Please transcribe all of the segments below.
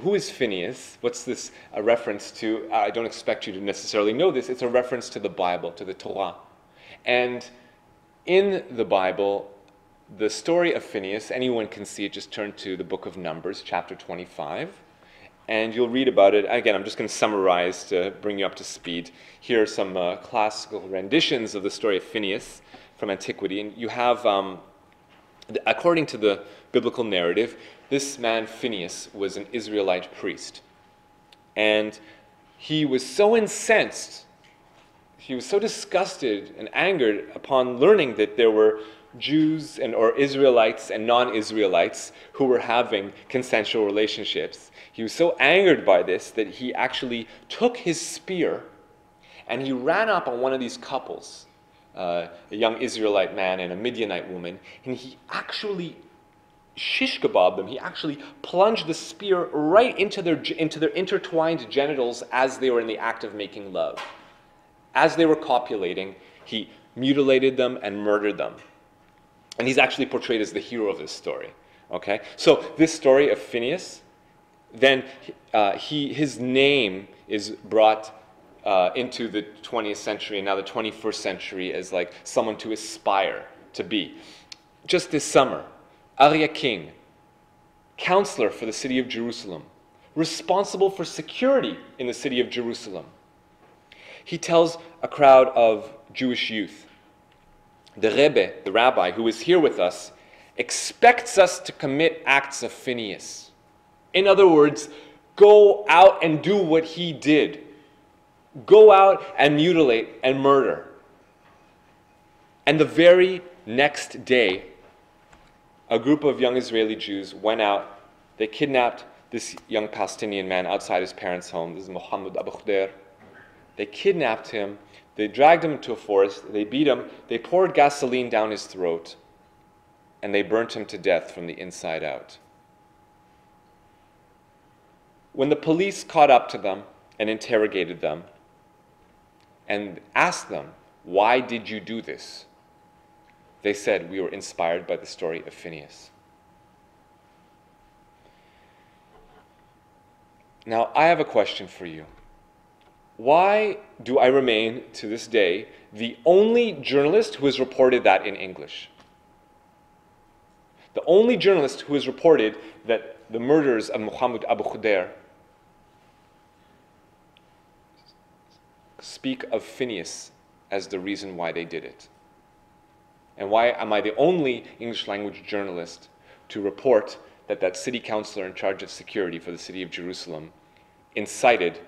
who is Phineas? What's this a reference to? I don't expect you to necessarily know this. It's a reference to the Bible, to the Torah. And in the Bible, the story of Phineas, anyone can see it, just turn to the book of Numbers, chapter 25, and you'll read about it. Again, I'm just going to summarize to bring you up to speed. Here are some classical renditions of the story of Phineas from antiquity, and you have, according to the biblical narrative, this man Phineas was an Israelite priest, and he was so incensed, he was so disgusted and angered upon learning that there were Jews or Israelites and non-Israelites who were having consensual relationships. He was so angered by this that he actually took his spear and he ran up on one of these couples, a young Israelite man and a Midianite woman, and he actually shish kebabbed them. He actually plunged the spear right into their intertwined genitals as they were in the act of making love. As they were copulating, he mutilated them and murdered them. And he's actually portrayed as the hero of this story. Okay? So this story of Phineas, then his name is brought into the 20th century and now the 21st century as like someone to aspire to be. Just this summer, Arya King, counselor for the city of Jerusalem, responsible for security in the city of Jerusalem. He tells a crowd of Jewish youth, the Rebbe, the rabbi, who is here with us, expects us to commit acts of Phineas. In other words, go out and do what he did. Go out and mutilate and murder. And the very next day, a group of young Israeli Jews went out. They kidnapped this young Palestinian man outside his parents' home. This is Muhammad Abu Khder. They kidnapped him. They dragged him into a forest, they beat him, they poured gasoline down his throat, and they burnt him to death from the inside out. When the police caught up to them and interrogated them and asked them, "Why did you do this?" they said, "We were inspired by the story of Phineas." Now, I have a question for you. Why do I remain, to this day, the only journalist who has reported that in English? The only journalist who has reported that the murders of Muhammad Abu Khder speak of Phineas as the reason why they did it. And why am I the only English language journalist to report that that city councilor in charge of security for the city of Jerusalem incited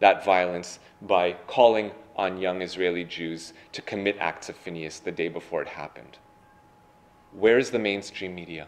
that violence by calling on young Israeli Jews to commit acts of Phineas the day before it happened? Where is the mainstream media?